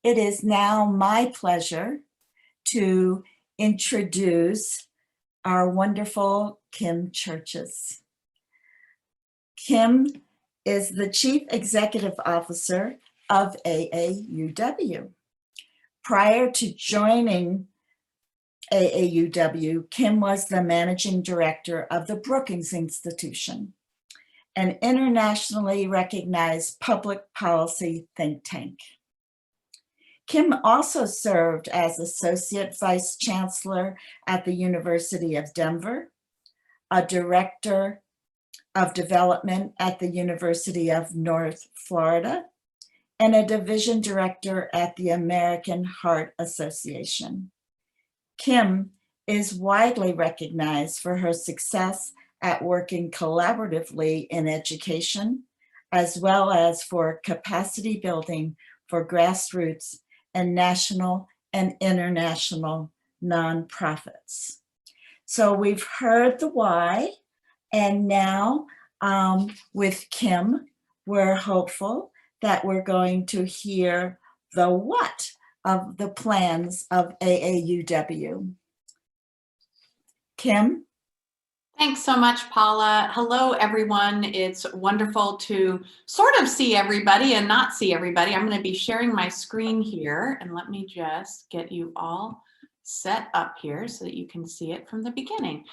It is now my pleasure to introduce our wonderful Kim Churches. Kim is the Chief Executive Officer of AAUW. Prior to joining AAUW, Kim was the Managing Director of the Brookings Institution, an internationally recognized public policy think tank. Kim also served as Associate Vice Chancellor at the University of Denver, a Director of Development at the University of North Florida, and a Division Director at the American Heart Association. Kim is widely recognized for her success at working collaboratively in education, as well as for capacity building for grassroots and national and international nonprofits. So we've heard the why, and now with Kim, we're hopeful that we're going to hear the what of the plans of AAUW. Kim? Thanks so much, Paula. Hello, everyone. It's wonderful to sort of see everybody and not see everybody. I'm going to be sharing my screen here, and let me just get you all set up here so that you can see it from the beginning.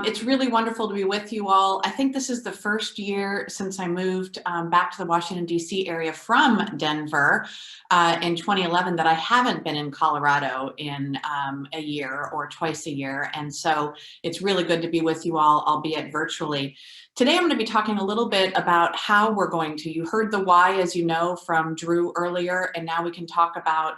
It's really wonderful to be with you all. I think this is the first year since I moved back to the Washington, D.C. area from Denver in 2011 that I haven't been in Colorado in a year or twice a year. And so it's really good to be with you all, albeit virtually. Today, I'm going to be talking a little bit about how we're going to, you heard the why, as you know, from Drew earlier, and now we can talk about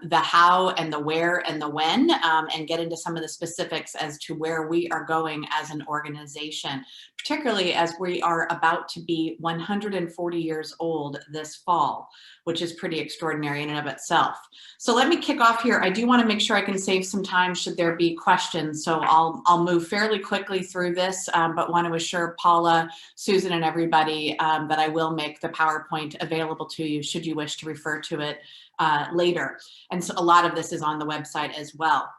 the how and the where and the when, and get into some of the specifics as to where we are going as an organization, particularly as we are about to be 140 years old this fall, which is pretty extraordinary in and of itself. So let me kick off here. I do want to make sure I can save some time should there be questions. So I'll move fairly quickly through this, but want to assure Paula, Susan, and everybody that I will make the PowerPoint available to you should you wish to refer to it later. And so a lot of this is on the website as well.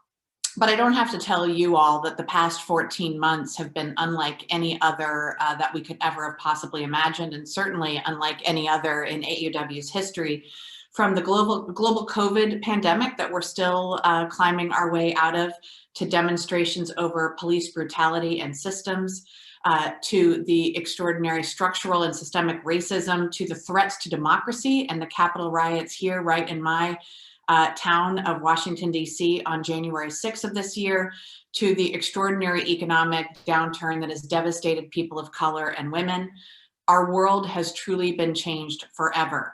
But I don't have to tell you all that the past 14 months have been unlike any other that we could ever have possibly imagined, and certainly unlike any other in AAUW's history. From the global COVID pandemic that we're still climbing our way out of, to demonstrations over police brutality and systems, to the extraordinary structural and systemic racism, to the threats to democracy and the Capitol riots here right in my town of Washington, D.C. on January 6th of this year, to the extraordinary economic downturn that has devastated people of color and women. Our world has truly been changed forever.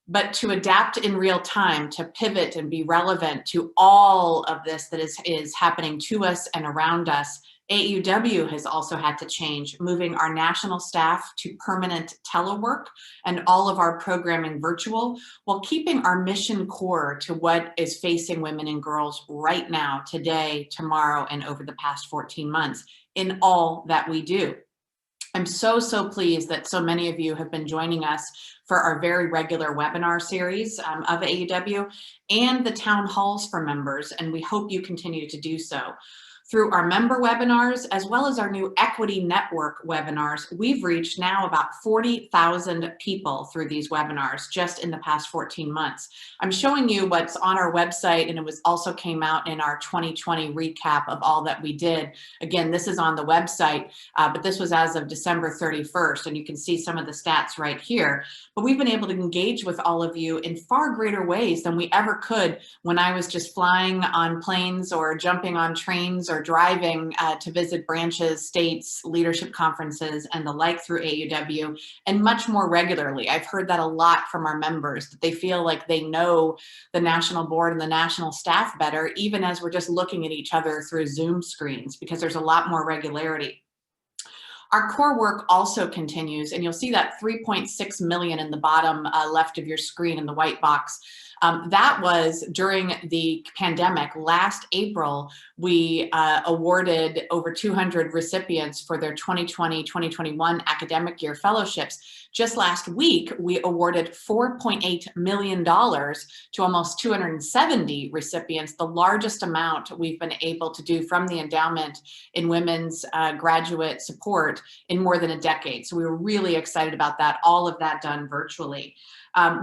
But to adapt in real time, to pivot and be relevant to all of this that is happening to us and around us, AAUW has also had to change, moving our national staff to permanent telework and all of our programming virtual, while keeping our mission core to what is facing women and girls right now, today, tomorrow, and over the past 14 months in all that we do. I'm so pleased that so many of you have been joining us for our very regular webinar series of AAUW and the town halls for members, and we hope you continue to do so. Through our member webinars, as well as our new Equity Network webinars, we've reached now about 40,000 people through these webinars just in the past 14 months. I'm showing you what's on our website, and it was also came out in our 2020 recap of all that we did. Again, this is on the website, but this was as of December 31st, and you can see some of the stats right here. But we've been able to engage with all of you in far greater ways than we ever could when I was just flying on planes or jumping on trains or driving to visit branches, states, leadership conferences, and the like through AAUW, and much more regularly. I've heard that a lot from our members, that they feel like they know the national board and the national staff better, even as we're just looking at each other through Zoom screens, because there's a lot more regularity. Our core work also continues, and you'll see that 3.6 million in the bottom left of your screen in the white box. That was during the pandemic. Last April, we awarded over 200 recipients for their 2020-2021 academic year fellowships. Just last week, we awarded $4.8 million to almost 270 recipients, the largest amount we've been able to do from the endowment in women's graduate support in more than a decade. So we were really excited about that, all of that done virtually.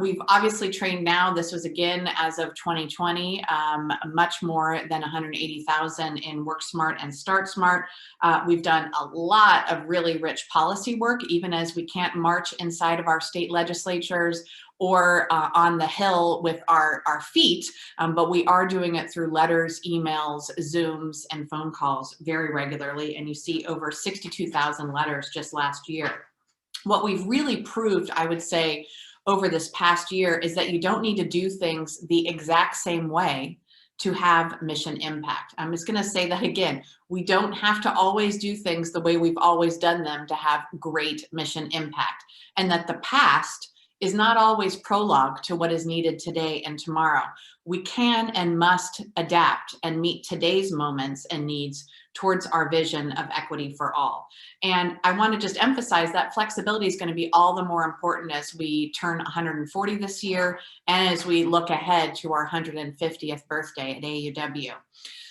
We've obviously trained now, this was again as of 2020, much more than 180,000 in Work Smart and Start Smart. We've done a lot of really rich policy work, even as we can't march inside of our state legislatures or on the Hill with our feet, but we are doing it through letters, emails, Zooms, and phone calls very regularly. And you see over 62,000 letters just last year. What we've really proved, I would say, over this past year is that you don't need to do things the exact same way to have mission impact. I'm just going to say that again. We don't have to always do things the way we've always done them to have great mission impact, and that the past is not always prologue to what is needed today and tomorrow. We can and must adapt and meet today's moments and needs towards our vision of equity for all. And I want to just emphasize that flexibility is going to be all the more important as we turn 140 this year and as we look ahead to our 150th birthday at AAUW.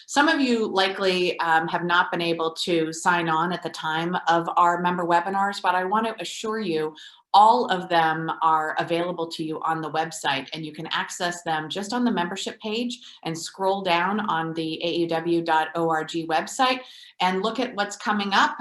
Some of you likely have not been able to sign on at the time of our member webinars, but I want to assure you all of them are available to you on the website, and you can access them just on the membership page and scroll down on the aauw.org website and look at what's coming up,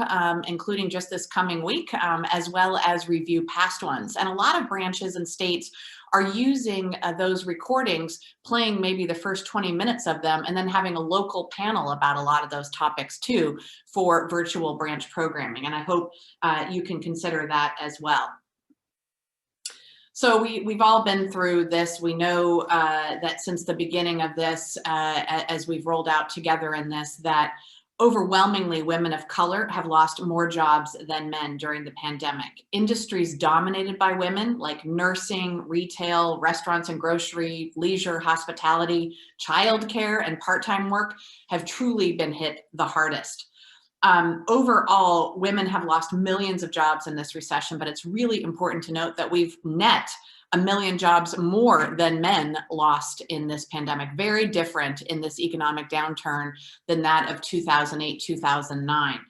including just this coming week, as well as review past ones. And a lot of branches and states are using those recordings, playing maybe the first 20 minutes of them, and then having a local panel about a lot of those topics too for virtual branch programming. And I hope you can consider that as well. So we've all been through this. We know that since the beginning of this, as we've rolled out together in this, that overwhelmingly women of color have lost more jobs than men during the pandemic. Industries dominated by women like nursing, retail, restaurants and grocery, leisure, hospitality, childcare, and part-time work have truly been hit the hardest. Overall, women have lost millions of jobs in this recession, but it's really important to note that we've net 1 million jobs more than men lost in this pandemic. Very different in this economic downturn than that of 2008, 2009.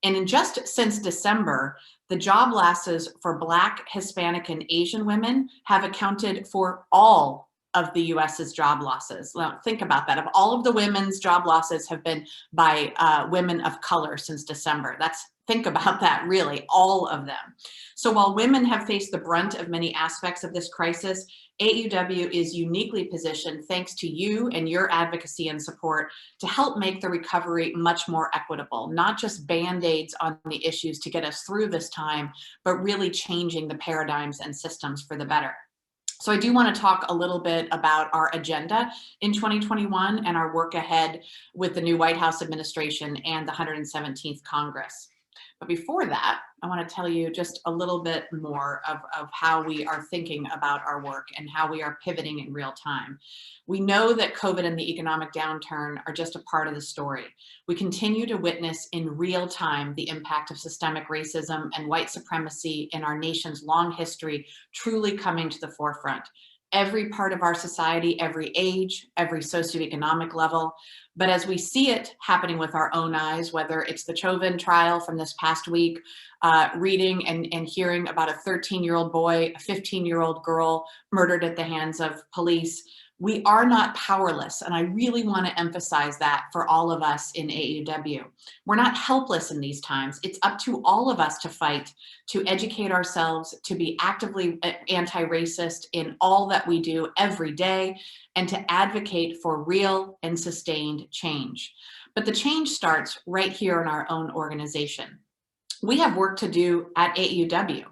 And in just since December, the job losses for Black, Hispanic, and Asian women have accounted for all of the US's job losses. Now, think about that. Of all of the women's job losses have been by women of color since December. Think about that, really, all of them. So while women have faced the brunt of many aspects of this crisis, AAUW is uniquely positioned, thanks to you and your advocacy and support, to help make the recovery much more equitable, not just Band-Aids on the issues to get us through this time, but really changing the paradigms and systems for the better. So I do want to talk a little bit about our agenda in 2021 and our work ahead with the new White House administration and the 117th Congress. But before that, I want to tell you just a little bit more of how we are thinking about our work and how we are pivoting in real time. We know that COVID and the economic downturn are just a part of the story. We continue to witness in real time the impact of systemic racism and white supremacy in our nation's long history truly coming to the forefront. Every part of our society, every age, every socioeconomic level. But as we see it happening with our own eyes, whether it's the Chauvin trial from this past week, reading and hearing about a 13-year-old boy, a 15-year-old girl murdered at the hands of police, we are not powerless. And I really want to emphasize that for all of us in AAUW. We're not helpless in these times. It's up to all of us to fight, to educate ourselves, to be actively anti-racist in all that we do every day, and to advocate for real and sustained change. But the change starts right here in our own organization. We have work to do at AAUW.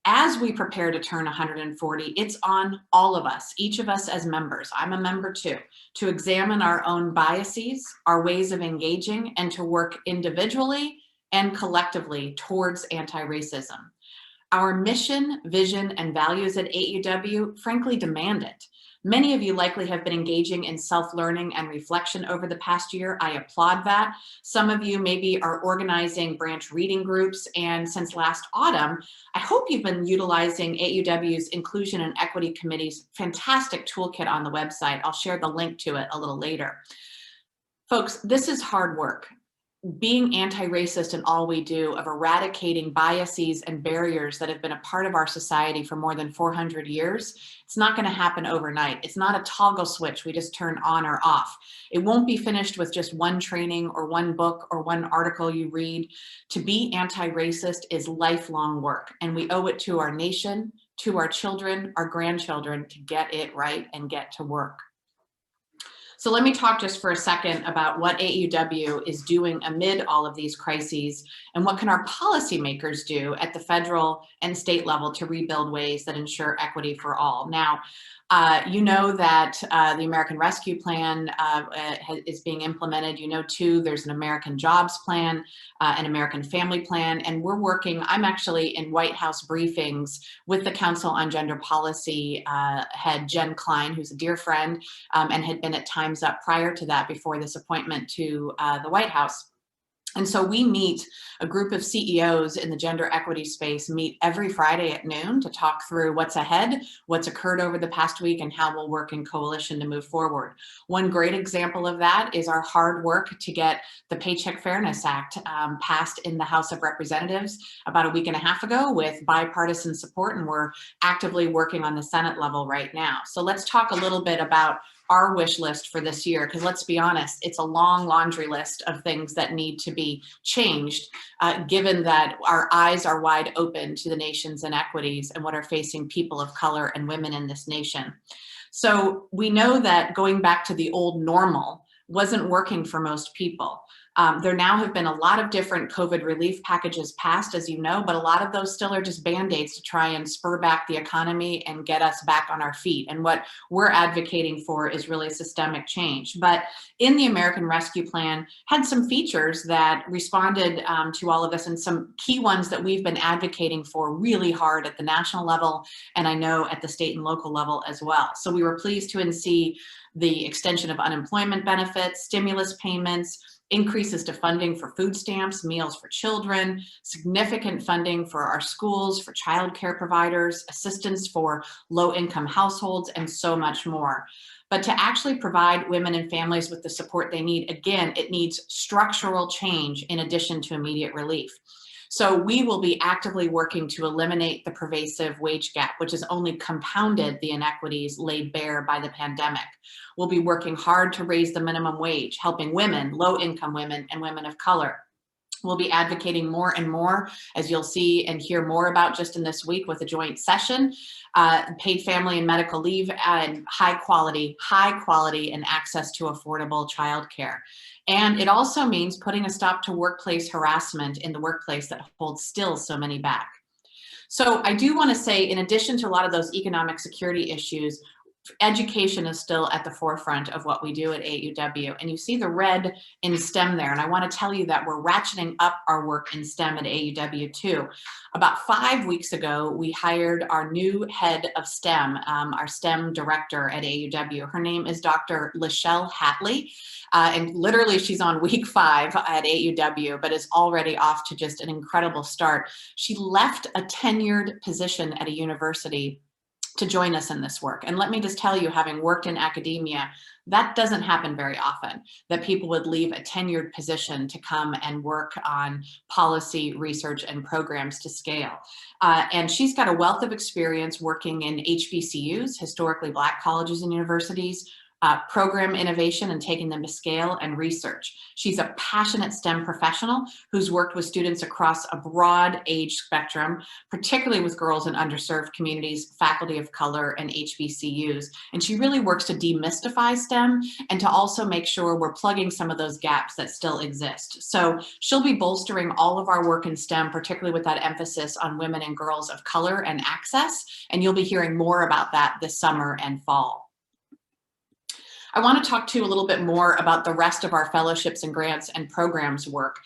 As we prepare to turn 140, it's on all of us, each of us as members, I'm a member too, to examine our own biases, our ways of engaging, and to work individually and collectively towards anti-racism. Our mission, vision, and values at AAUW frankly demand it. Many of you likely have been engaging in self-learning and reflection over the past year. I applaud that. Some of you maybe are organizing branch reading groups, and since last autumn, I hope you've been utilizing AAUW's Inclusion and Equity Committee's fantastic toolkit on the website. I'll share the link to it a little later. Folks, this is hard work. Being anti-racist in all we do, of eradicating biases and barriers that have been a part of our society for more than 400 years, it's not going to happen overnight. It's not a toggle switch we just turn on or off. It won't be finished with just one training or one book or one article you read. To be anti-racist is lifelong work, and we owe it to our nation, to our children, our grandchildren, to get it right and get to work. So let me talk just for a second about what AAUW is doing amid all of these crises, and what can our policymakers do at the federal and state level to rebuild ways that ensure equity for all. Now, you know that the American Rescue Plan is being implemented. You know, too, there's an American Jobs Plan, an American Family Plan, and we're working, I'm actually in White House briefings with the Council on Gender Policy head, Jen Klein, who's a dear friend, and had been at Time's Up prior to that, before this appointment to the White House. And so we meet, a group of CEOs in the gender equity space meet every Friday at noon to talk through what's ahead, what's occurred over the past week, and how we'll work in coalition to move forward. One great example of that is our hard work to get the Paycheck Fairness Act passed in the House of Representatives about a week and a half ago with bipartisan support, and we're actively working on the Senate level right now. So let's talk a little bit about our wish list for this year, because let's be honest, it's a long laundry list of things that need to be changed, given that our eyes are wide open to the nation's inequities and what are facing people of color and women in this nation. So we know that going back to the old normal wasn't working for most people. There now have been a lot of different COVID relief packages passed, as you know, but a lot of those still are just Band-Aids to try and spur back the economy and get us back on our feet. And what we're advocating for is really systemic change. But in the American Rescue Plan had some features that responded to all of this, and some key ones that we've been advocating for really hard at the national level, and I know at the state and local level as well. So we were pleased to see the extension of unemployment benefits, stimulus payments, increases to funding for food stamps, meals for children, significant funding for our schools, for childcare providers, assistance for low-income households, and so much more. But to actually provide women and families with the support they need, again, it needs structural change in addition to immediate relief. So we will be actively working to eliminate the pervasive wage gap, which has only compounded the inequities laid bare by the pandemic. We'll be working hard to raise the minimum wage, helping women, low-income women, and women of color. We'll be advocating more and more, as you'll see and hear more about just in this week with a joint session, paid family and medical leave, and high quality and access to affordable childcare. And it also means putting a stop to workplace harassment in the workplace that holds still so many back. So I do want to say, in addition to a lot of those economic security issues, education is still at the forefront of what we do at AAUW. And you see the red in STEM there. And I want to tell you that we're ratcheting up our work in STEM at AAUW too. About 5 weeks ago, we hired our new head of STEM, our STEM director at AAUW. Her name is Dr. Lachelle Hatley. And literally she's on week 5 at AAUW, but is already off to just an incredible start. She left a tenured position at a university to join us in this work. And let me just tell you, having worked in academia, that doesn't happen very often, that people would leave a tenured position to come and work on policy, research, and programs to scale. And she's got a wealth of experience working in HBCUs, historically Black colleges and universities, program innovation and taking them to scale, and research. She's a passionate STEM professional who's worked with students across a broad age spectrum, particularly with girls in underserved communities, faculty of color, and HBCUs. And she really works to demystify STEM and to also make sure we're plugging some of those gaps that still exist. So she'll be bolstering all of our work in STEM, particularly with that emphasis on women and girls of color and access. And you'll be hearing more about that this summer and fall. I want to talk to you a little bit more about the rest of our fellowships and grants and programs work.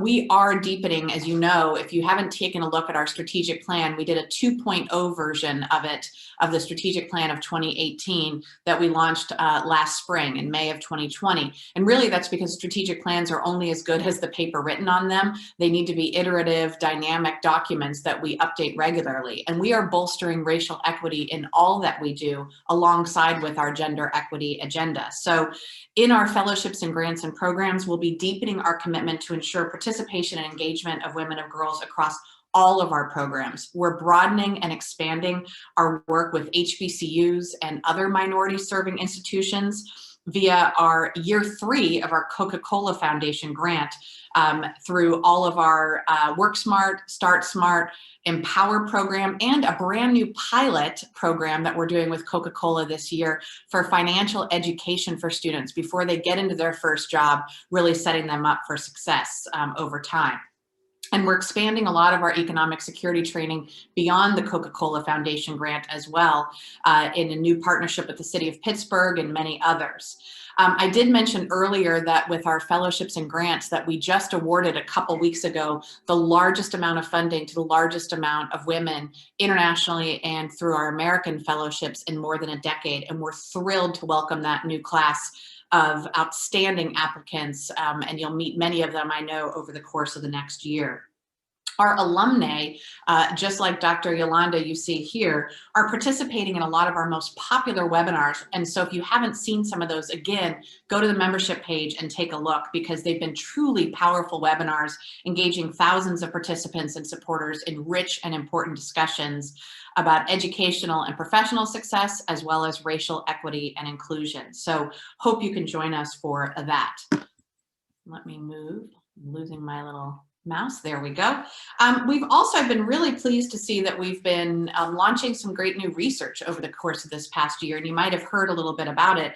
We are deepening, as you know, if you haven't taken a look at our strategic plan, we did a 2.0 version of it, of the strategic plan of 2018 that we launched last spring in May of 2020. And really that's because strategic plans are only as good as the paper written on them. They need to be iterative, dynamic documents that we update regularly. And we are bolstering racial equity in all that we do alongside with our gender equity agenda. So in our fellowships and grants and programs, we'll be deepening our commitment to ensure participation and engagement of women and girls across all of our programs. We're broadening and expanding our work with HBCUs and other minority serving institutions via our year 3 of our Coca-Cola Foundation grant through all of our Work Smart, Start Smart, Empower program, and a brand new pilot program that we're doing with Coca-Cola this year for financial education for students before they get into their first job, really setting them up for success over time. And we're expanding a lot of our economic security training beyond the Coca-Cola Foundation grant as well in a new partnership with the city of Pittsburgh and many others. I did mention earlier that with our fellowships and grants that we just awarded a couple weeks ago, the largest amount of funding to the largest amount of women internationally and through our American fellowships in more than a decade. And we're thrilled to welcome that new class of outstanding applicants, and you'll meet many of them, I know, over the course of the next year. Our alumni, just like Dr. Yolanda you see here, are participating in a lot of our most popular webinars. And so if you haven't seen some of those, again, go to the membership page and take a look because they've been truly powerful webinars, engaging thousands of participants and supporters in rich and important discussions about educational and professional success, as well as racial equity and inclusion. So hope you can join us for that. Let me move, I'm losing my little mouse. There we go. We've also been really pleased to see that we've been launching some great new research over the course of this past year, and you might have heard a little bit about it.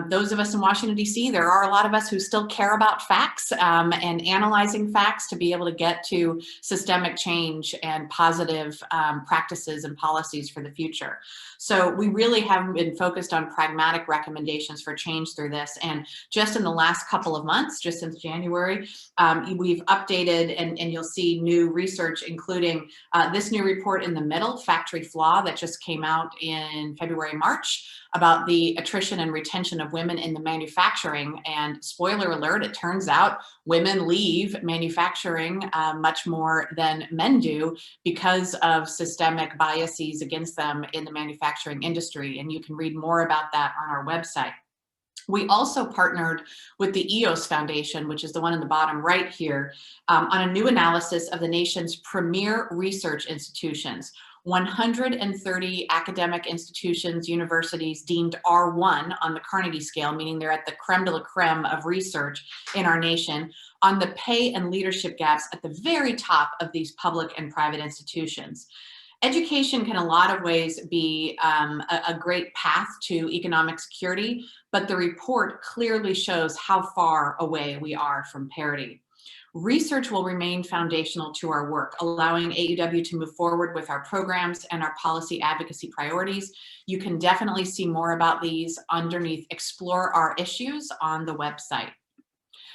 Those of us in Washington, D.C., there are a lot of us who still care about facts and analyzing facts to be able to get to systemic change and positive practices and policies for the future. So we really have been focused on pragmatic recommendations for change through this. And just in the last couple of months, just since January, we've updated and you'll see new research, including this new report in the middle, Factory Flaw, that just came out in February, March, about the attrition and retention of women in the manufacturing. And spoiler alert, it turns out women leave manufacturing much more than men do because of systemic biases against them in the manufacturing industry. And you can read more about that on our website. We also partnered with the EOS Foundation, which is the one in the bottom right here, on a new analysis of the nation's premier research institutions. 130 academic institutions, universities deemed R1 on the Carnegie scale, meaning they're at the creme de la creme of research in our nation, on the pay and leadership gaps at the very top of these public and private institutions. Education can in a lot of ways be a great path to economic security, but the report clearly shows how far away we are from parity. Research will remain foundational to our work, allowing AAUW to move forward with our programs and our policy advocacy priorities. You can definitely see more about these underneath Explore Our Issues on the website.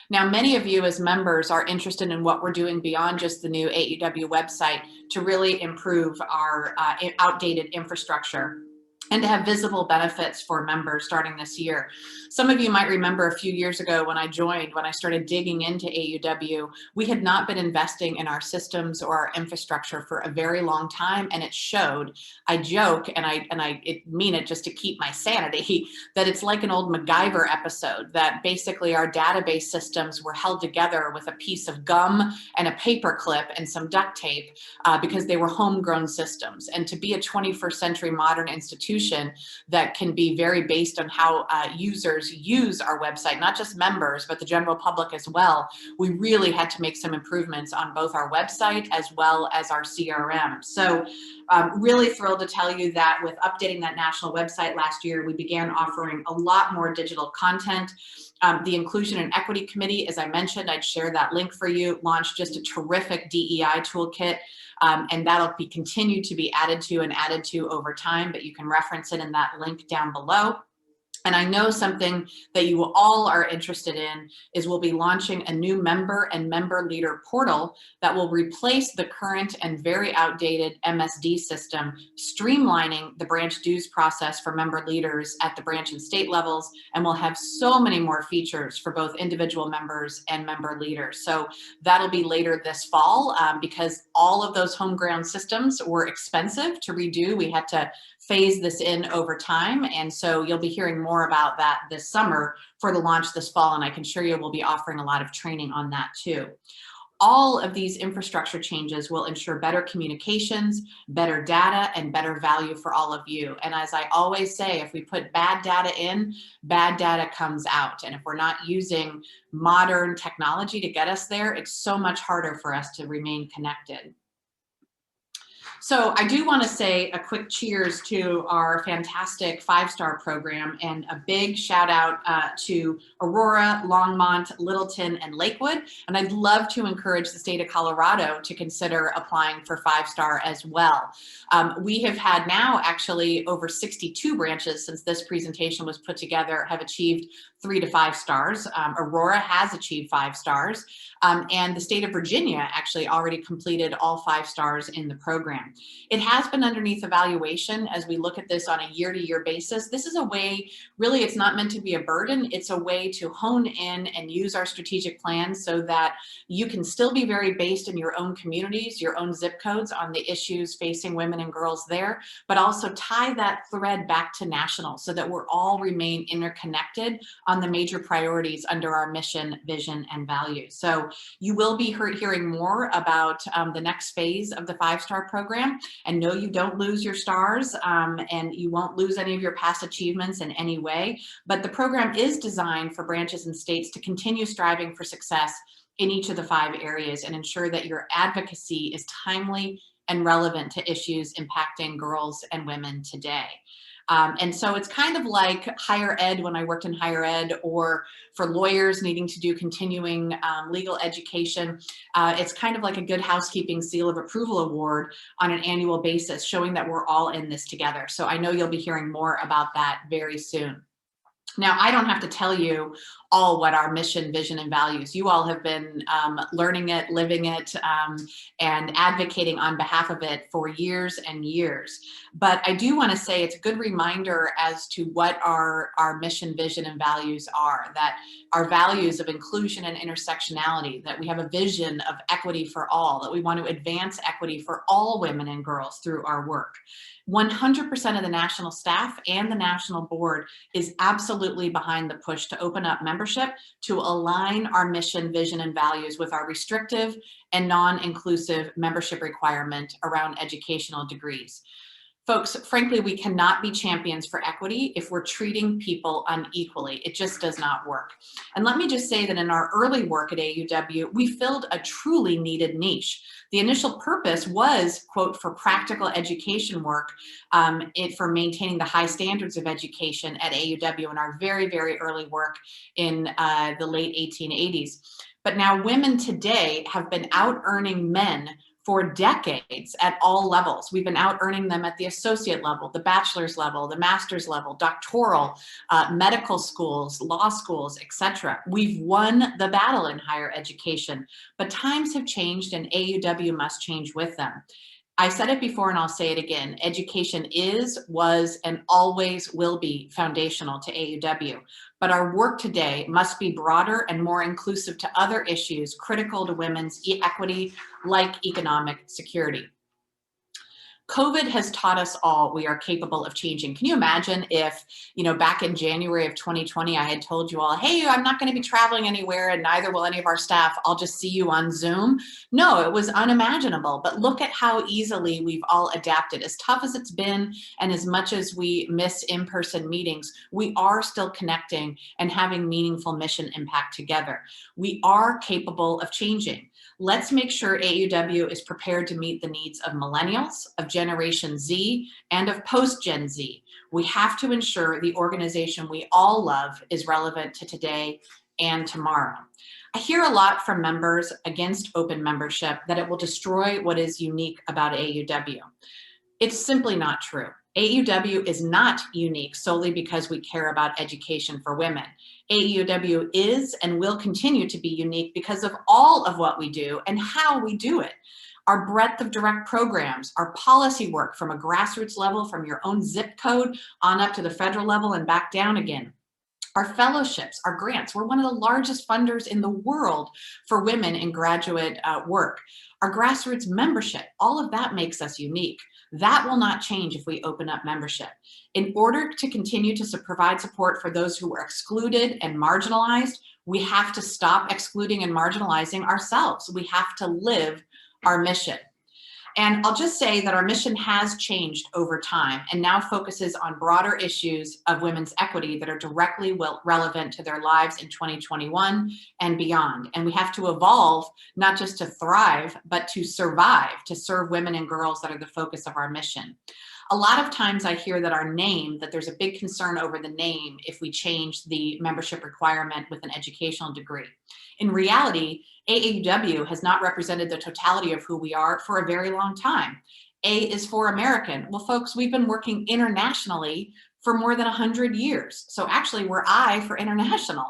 Now, many of you as members are interested in what we're doing beyond just the new AAUW website to really improve our outdated infrastructure and to have visible benefits for members starting this year. Some of you might remember a few years ago when I joined, when I started digging into AAUW, we had not been investing in our systems or our infrastructure for a very long time, and it showed. I joke, and I mean it just to keep my sanity, that it's like an old MacGyver episode, that basically our database systems were held together with a piece of gum and a paper clip and some duct tape because they were homegrown systems. And to be a 21st century modern institution that can be very based on how users use our website, not just members, but the general public as well, we really had to make some improvements on both our website as well as our CRM. So really thrilled to tell you that with updating that national website last year, we began offering a lot more digital content. The Inclusion and Equity Committee, as I mentioned, I'd share that link for you, launched just a terrific DEI toolkit, and that'll be continued to be added to over time, but you can reference it in that link down below. And I know something that you all are interested in is we'll be launching a new member and member leader portal that will replace the current and very outdated MSD system, streamlining the branch dues process for member leaders at the branch and state levels, and we'll have so many more features for both individual members and member leaders. So that'll be later this fall, because all of those homegrown systems were expensive to redo. We had to phase this in over time. And so you'll be hearing more about that this summer for the launch this fall. And I can assure you we'll be offering a lot of training on that too. All of these infrastructure changes will ensure better communications, better data, and better value for all of you. And as I always say, if we put bad data in, bad data comes out. And if we're not using modern technology to get us there, it's so much harder for us to remain connected. So I do want to say a quick cheers to our fantastic 5-star program, and a big shout out to Aurora, Longmont, Littleton, and Lakewood. And I'd love to encourage the state of Colorado to consider applying for 5-star as well. We have had now actually over 62 branches since this presentation was put together have achieved 3 to 5 stars. Aurora has achieved 5 stars. And the state of Virginia actually already completed all 5 stars in the program. It has been underneath evaluation as we look at this on a year-to-year basis. This is a way, really, it's not meant to be a burden. It's a way to hone in and use our strategic plans so that you can still be very based in your own communities, your own zip codes on the issues facing women and girls there, but also tie that thread back to national so that we're all remain interconnected on the major priorities under our mission, vision, and values. So you will be hearing more about the next phase of the 5-star program. And no, you don't lose your stars, and you won't lose any of your past achievements in any way. But the program is designed for branches and states to continue striving for success in each of the 5 areas and ensure that your advocacy is timely and relevant to issues impacting girls and women today. And so it's kind of like higher ed when I worked in higher ed, or for lawyers needing to do continuing legal education. It's kind of like a good housekeeping seal of approval award on an annual basis, showing that we're all in this together. So I know you'll be hearing more about that very soon. Now, I don't have to tell you all what our mission, vision, and values. You all have been learning it, living it, and advocating on behalf of it for years and years. But I do want to say it's a good reminder as to what our mission, vision, and values are, that our values of inclusion and intersectionality, that we have a vision of equity for all, that we want to advance equity for all women and girls through our work. 100% of the national staff and the national board is absolutely behind the push to open up membership to align our mission, vision, and values with our restrictive and non-inclusive membership requirement around educational degrees. Folks, frankly, we cannot be champions for equity if we're treating people unequally. It just does not work. And let me just say that in our early work at AAUW, we filled a truly needed niche. The initial purpose was, quote, for practical education work, for maintaining the high standards of education at AAUW in our very, very early work in the late 1880s. But now women today have been out earning men for decades at all levels. We've been out earning them at the associate level, the bachelor's level, the master's level, doctoral, medical schools, law schools, etc. We've won the battle in higher education, but times have changed and AAUW must change with them. I said it before and I'll say it again. Education is, was, and always will be foundational to AAUW. But our work today must be broader and more inclusive to other issues critical to women's equity, like economic security. COVID has taught us all we are capable of changing. Can you imagine if, back in January of 2020, I had told you all, hey, I'm not going to be traveling anywhere and neither will any of our staff. I'll just see you on Zoom. No, it was unimaginable. But look at how easily we've all adapted. As tough as it's been and as much as we miss in-person meetings, we are still connecting and having meaningful mission impact together. We are capable of changing. Let's make sure AAUW is prepared to meet the needs of millennials, of Generation Z, and of post-Gen Z. We have to ensure the organization we all love is relevant to today and tomorrow. I hear a lot from members against open membership that it will destroy what is unique about AAUW. It's simply not true. AAUW is not unique solely because we care about education for women. AAUW is and will continue to be unique because of all of what we do and how we do it. Our breadth of direct programs, our policy work from a grassroots level, from your own zip code on up to the federal level and back down again. Our fellowships, our grants, we're one of the largest funders in the world for women in graduate work. Our grassroots membership, all of that makes us unique. That will not change if we open up membership. In order to continue to provide support for those who are excluded and marginalized, we have to stop excluding and marginalizing ourselves. We have to live our mission. And I'll just say that our mission has changed over time and now focuses on broader issues of women's equity that are directly relevant to their lives in 2021 and beyond. And we have to evolve, not just to thrive, but to survive, to serve women and girls that are the focus of our mission. A lot of times I hear that our name, that there's a big concern over the name if we change the membership requirement with an educational degree. In reality, AAUW has not represented the totality of who we are for a very long time. A is for American. Well, folks, we've been working internationally for more than 100 years. So actually we're I for international.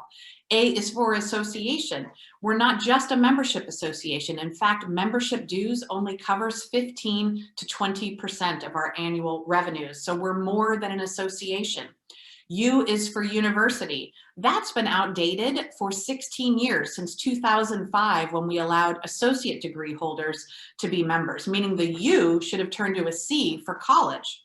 A is for association. We're not just a membership association. In fact, membership dues only covers 15 to 20% of our annual revenues. So we're more than an association. U is for university. That's been outdated for 16 years, since 2005, when we allowed associate degree holders to be members, meaning the U should have turned to a C for college.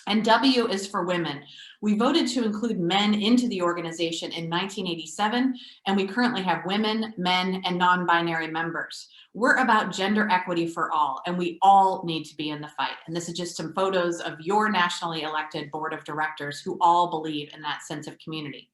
And W is for women. We voted to include men into the organization in 1987, and we currently have women, men, and non-binary members. We're about gender equity for all, and we all need to be in the fight. And this is just some photos of your nationally elected board of directors who all believe in that sense of community.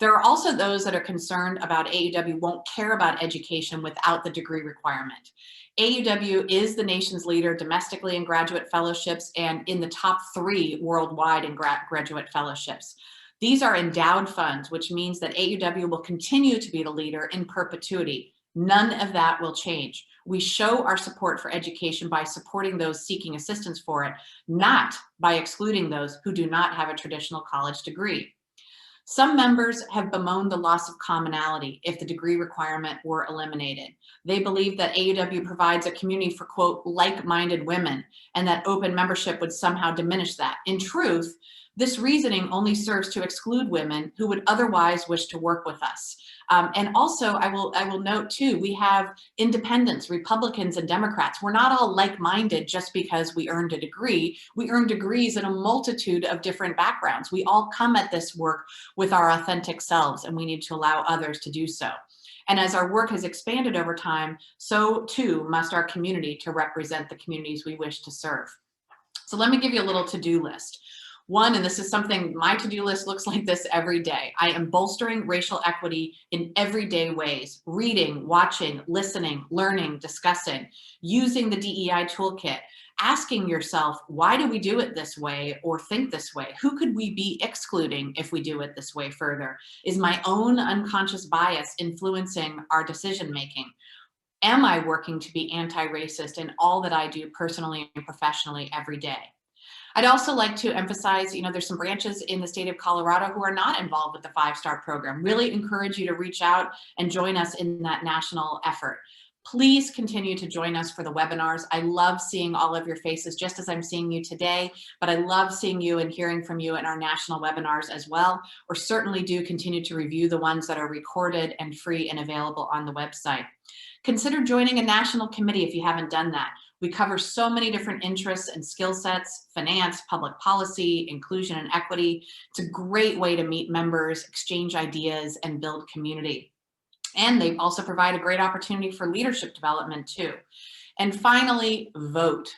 There are also those that are concerned about AAUW won't care about education without the degree requirement. AAUW is the nation's leader domestically in graduate fellowships and in the top 3 worldwide in graduate fellowships. These are endowed funds, which means that AAUW will continue to be the leader in perpetuity. None of that will change. We show our support for education by supporting those seeking assistance for it, not by excluding those who do not have a traditional college degree. Some members have bemoaned the loss of commonality if the degree requirement were eliminated. They believe that AAUW provides a community for, quote, like-minded women, and that open membership would somehow diminish that. In truth, this reasoning only serves to exclude women who would otherwise wish to work with us. And also, I will note too, we have independents, Republicans, and Democrats. We're not all like-minded just because we earned a degree. We earned degrees in a multitude of different backgrounds. We all come at this work with our authentic selves, and we need to allow others to do so. And as our work has expanded over time, so too must our community to represent the communities we wish to serve. So let me give you a little to-do list. One, and this is something, my to-do list looks like this every day. I am bolstering racial equity in everyday ways: reading, watching, listening, learning, discussing, using the DEI toolkit, asking yourself, why do we do it this way or think this way? Who could we be excluding if we do it this way further? Is my own unconscious bias influencing our decision-making? Am I working to be anti-racist in all that I do personally and professionally every day? I'd also like to emphasize, there's some branches in the state of Colorado who are not involved with the 5-Star program. Really encourage you to reach out and join us in that national effort. Please continue to join us for the webinars. I love seeing all of your faces, just as I'm seeing you today, but I love seeing you and hearing from you in our national webinars as well, or certainly do continue to review the ones that are recorded and free and available on the website. Consider joining a national committee if you haven't done that. We cover so many different interests and skill sets: finance, public policy, inclusion and equity. It's a great way to meet members, exchange ideas, and build community. And they also provide a great opportunity for leadership development too. And finally, vote.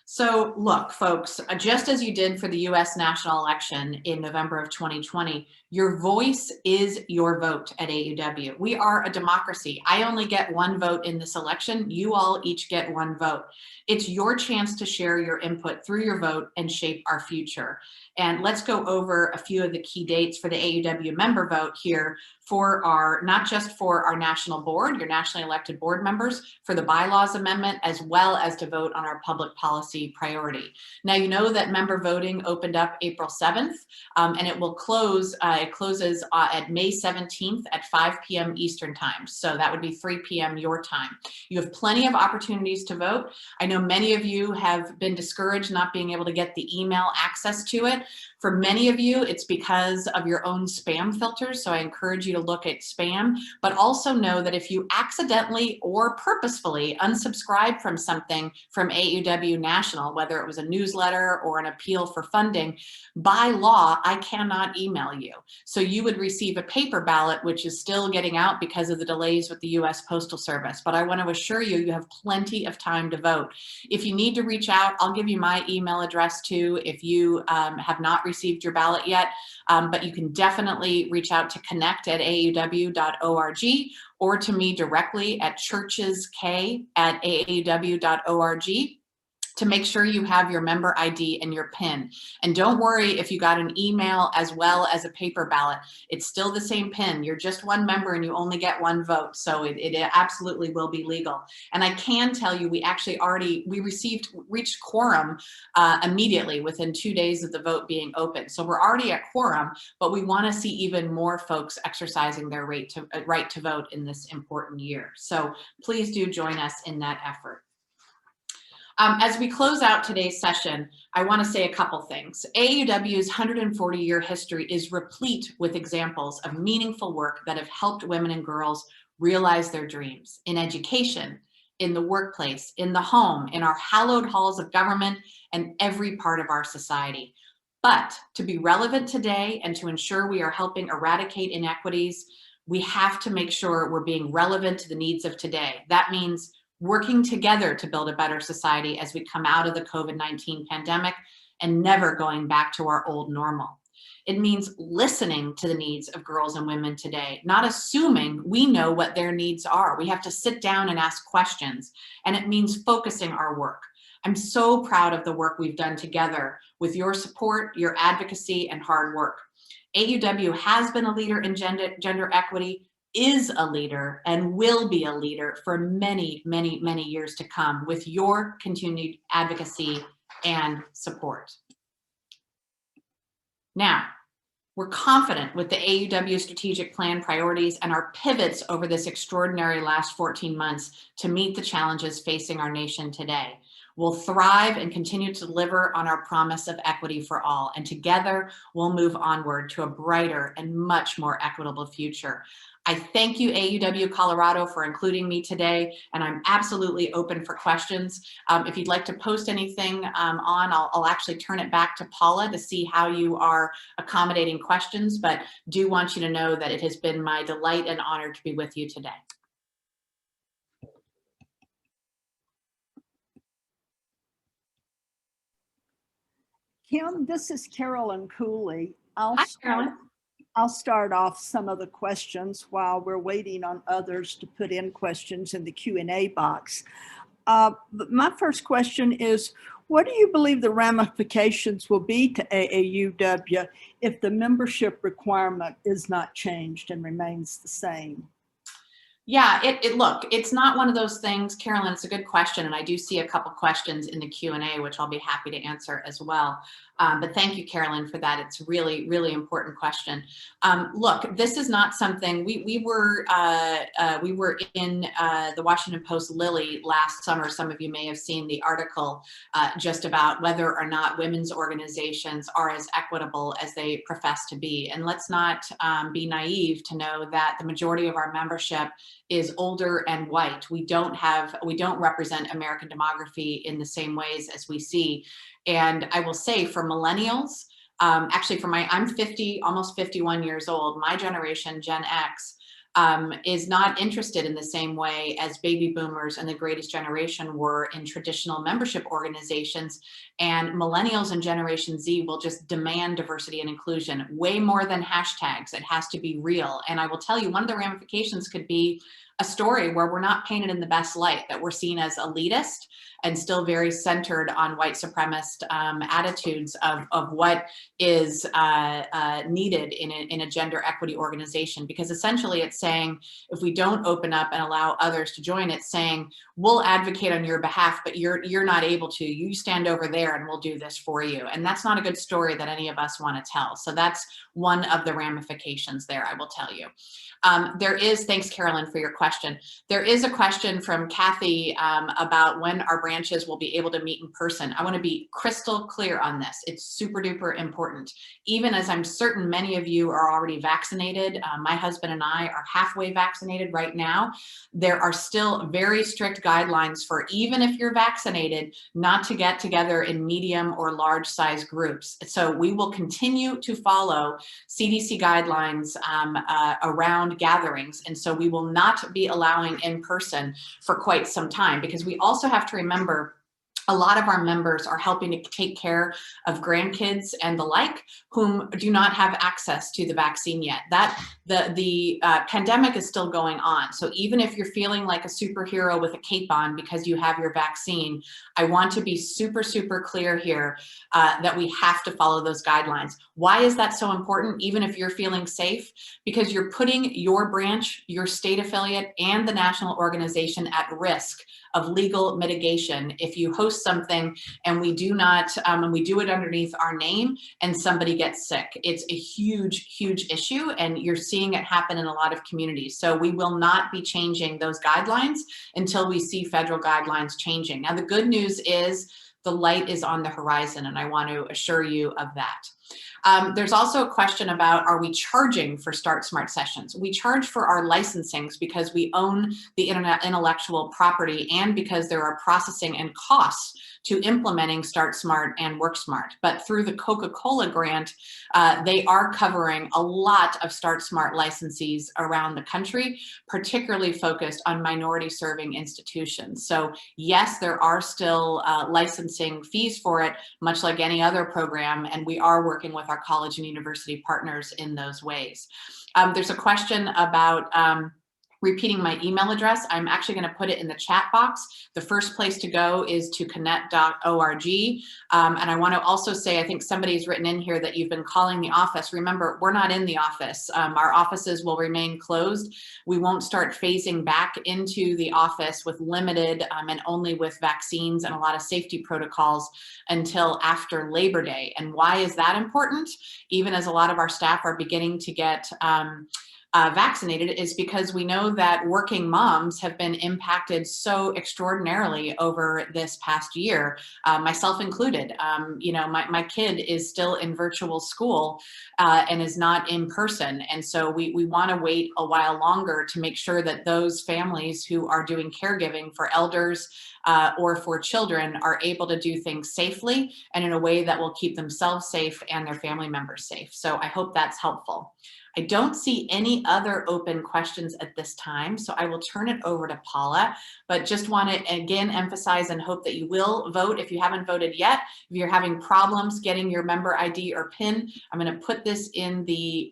So look, folks, just as you did for the US national election in November of 2020, your voice is your vote at AAUW. We are a democracy. I only get 1 vote in this election. You all each get 1 vote. It's your chance to share your input through your vote and shape our future. And let's go over a few of the key dates for the AUW member vote here for our, not just for our national board, your nationally elected board members, for the bylaws amendment, as well as to vote on our public policy priority. Now, you know that member voting opened up April 7th, and it will close, it closes at May 17th at 5 p.m. Eastern time. So that would be 3 p.m. your time. You have plenty of opportunities to vote. I know many of you have been discouraged not being able to get the email access to it. For many of you, it's because of your own spam filters. So I encourage you to look at spam, but also know that if you accidentally or purposefully unsubscribe from something from AAUW National, whether it was a newsletter or an appeal for funding, by law, I cannot email you. So you would receive a paper ballot, which is still getting out because of the delays with the US Postal Service. But I want to assure you, you have plenty of time to vote. If you need to reach out, I'll give you my email address too if you have not received your ballot yet, but you can definitely reach out to connect@aauw.org or to me directly at churchesk@aauw.org to make sure you have your member ID and your PIN. And don't worry if you got an email as well as a paper ballot. It's still the same PIN. You're just one member and you only get one vote. So it absolutely will be legal. And I can tell you, we actually reached quorum immediately within 2 days of the vote being open. So we're already at quorum, but we want to see even more folks exercising their right to vote in this important year. So please do join us in that effort. As we close out today's session, I want to say a couple things. AAUW's 140-year history is replete with examples of meaningful work that have helped women and girls realize their dreams in education, in the workplace, in the home, in our hallowed halls of government, and every part of our society. But to be relevant today and to ensure we are helping eradicate inequities, we have to make sure we're being relevant to the needs of today. That means working together to build a better society as we come out of the COVID-19 pandemic and never going back to our old normal. It means listening to the needs of girls and women today, not assuming we know what their needs are. We have to sit down and ask questions, and it means focusing our work. I'm so proud of the work we've done together with your support, your advocacy, and hard work. AAUW has been a leader in gender equity, is a leader, and will be a leader for many, many, many years to come with your continued advocacy and support. Now, we're confident with the AAUW strategic plan priorities and our pivots over this extraordinary last 14 months to meet the challenges facing our nation today. We'll thrive and continue to deliver on our promise of equity for all, and together we'll move onward to a brighter and much more equitable future. I thank you, AAUW Colorado, for including me today, and I'm absolutely open for questions. If you'd like to post anything I'll actually turn it back to Paula to see how you are accommodating questions, but do want you to know that it has been my delight and honor to be with you today. Kim, this is Carolyn Cooley. Hi, Carolyn. I'll start off some of the questions while we're waiting on others to put in questions in the Q&A box. My first question is, what do you believe the ramifications will be to AAUW if the membership requirement is not changed and remains the same? Yeah, look, it's not one of those things, Carolyn, it's a good question, and I do see a couple questions in the Q&A, which I'll be happy to answer as well. But thank you, Carolyn, for that. It's really, really important question. Look, this is not something, we were in the Washington Post Lily last summer. Some of you may have seen the article just about whether or not women's organizations are as equitable as they profess to be. And let's not be naive to know that the majority of our membership is older and white. We don't represent American demography in the same ways as we see. And I will say for millennials, actually I'm 50, almost 51 years old. My generation, Gen X, is not interested in the same way as baby boomers and the greatest generation were in traditional membership organizations. And millennials and Generation Z will just demand diversity and inclusion way more than hashtags. It has to be real. And I will tell you, one of the ramifications could be a story where we're not painted in the best light, that we're seen as elitist and still very centered on white supremacist attitudes of what is needed in a gender equity organization. Because essentially it's saying, if we don't open up and allow others to join, it's saying, we'll advocate on your behalf, but you're not able to. You stand over there and we'll do this for you. And that's not a good story that any of us want to tell. So that's one of the ramifications there, I will tell you. There is, thanks Carolyn for your question. There is a question from Kathy about when our branches will be able to meet in person. I want to be crystal clear on this. It's super duper important. Even as I'm certain many of you are already vaccinated, my husband and I are halfway vaccinated right now. There are still very strict guidelines for, even if you're vaccinated, not to get together in medium or large size groups. So we will continue to follow CDC guidelines around gatherings. And so we will not be allowing in person for quite some time, because we also have to remember a lot of our members are helping to take care of grandkids and the like, whom do not have access to the vaccine yet. The pandemic is still going on. So even if you're feeling like a superhero with a cape on because you have your vaccine, I want to be super, super clear here that we have to follow those guidelines. Why is that so important, even if you're feeling safe? Because you're putting your branch, your state affiliate, and the national organization at risk of legal mitigation if you host something and we do not, and we do it underneath our name and somebody gets sick. It's a huge, huge issue, and you're seeing it happen in a lot of communities. So we will not be changing those guidelines until we see federal guidelines changing. Now, the good news is the light is on the horizon, and I want to assure you of that. There's also a question about, are we charging for Start Smart sessions? We charge for our licensings because we own the intellectual property, and because there are processing and costs to implementing Start Smart and Work Smart. But through the Coca-Cola grant, they are covering a lot of Start Smart licensees around the country, particularly focused on minority serving institutions. So yes, there are still licensing fees for it, much like any other program, and we are working with our college and university partners in those ways. There's a question about repeating my email address. I'm actually going to put it in the chat box. The first place to go is to connect.org. And I want to also say, I think somebody's written in here that you've been calling the office. Remember, we're not in the office. Our offices will remain closed. We won't start phasing back into the office with limited and only with vaccines and a lot of safety protocols until after Labor Day. And why is that important? Even as a lot of our staff are beginning to get vaccinated, is because we know that working moms have been impacted so extraordinarily over this past year, myself included. You know, my kid is still in virtual school and is not in person. And so we want to wait a while longer to make sure that those families who are doing caregiving for elders or for children are able to do things safely and in a way that will keep themselves safe and their family members safe. So I hope that's helpful. I don't see any other open questions at this time, so I will turn it over to Paula, but just want to again emphasize and hope that you will vote if you haven't voted yet. If you're having problems getting your member ID or PIN, I'm going to put this in the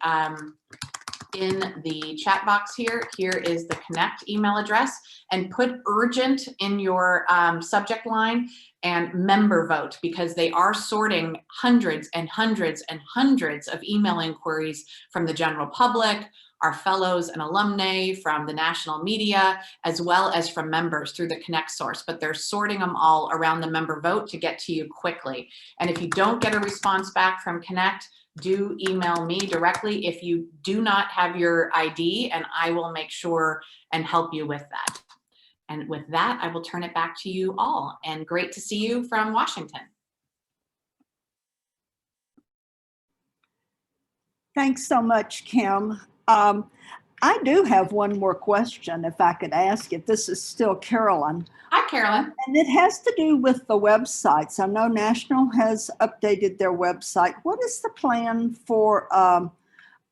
chat box here. Here is the Connect email address, and put urgent in your subject line and member vote, because they are sorting hundreds and hundreds and hundreds of email inquiries from the general public, our fellows and alumni, from the national media, as well as from members through the Connect source. But they're sorting them all around the member vote to get to you quickly. And if you don't get a response back from Connect, do email me directly if you do not have your ID, and I will make sure and help you with that. And with that, I will turn it back to you all, and great to see you from Washington. Thanks so much, Kim. I do have one more question, if I could ask it. This is still Carolyn. Hi, Carolyn. And it has to do with the websites. I know National has updated their website. What is the plan for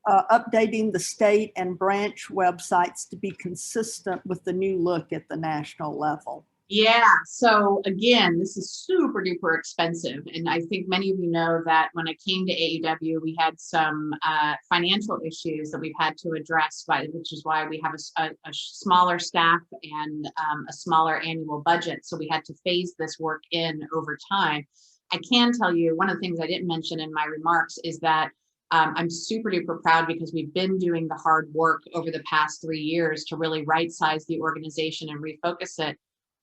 updating the state and branch websites to be consistent with the new look at the national level? Yeah, so again, this is super duper expensive. And I think many of you know that when I came to AAUW, we had some financial issues that we've had to address, which is why we have a smaller staff and a smaller annual budget. So we had to phase this work in over time. I can tell you one of the things I didn't mention in my remarks is that I'm super duper proud because we've been doing the hard work over the past 3 years to really right size the organization and refocus it.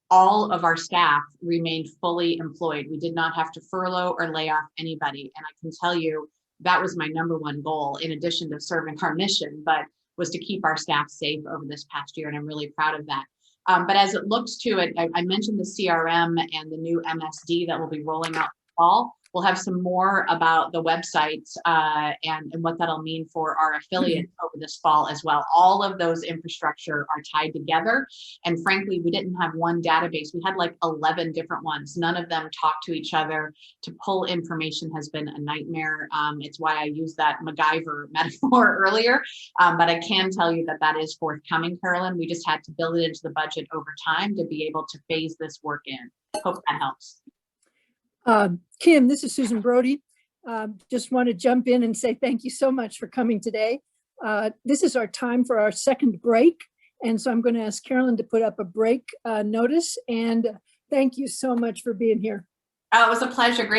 All of our staff remained fully employed. We did not have to furlough or lay off anybody. And I can tell you that was my number one goal, in addition to serving our mission, but was to keep our staff safe over this past year. And I'm really proud of that. But as it looks to it, I mentioned the CRM and the new MSD that will be rolling out this fall. We'll have some more about the website and what that'll mean for our affiliates over this fall as well. All of those infrastructure are tied together. And frankly, we didn't have one database. We had like 11 different ones. None of them talk to each other. To pull information has been a nightmare. It's why I used that MacGyver metaphor earlier. But I can tell you that that is forthcoming, Carolyn. We just had to build it into the budget over time to be able to phase this work in. Hope that helps. Kim, this is Susan Brody. Just want to jump in and say thank you so much for coming today. This is our time for our second break. And so I'm going to ask Carolyn to put up a break notice. And thank you so much for being here. Oh, it was a pleasure. Great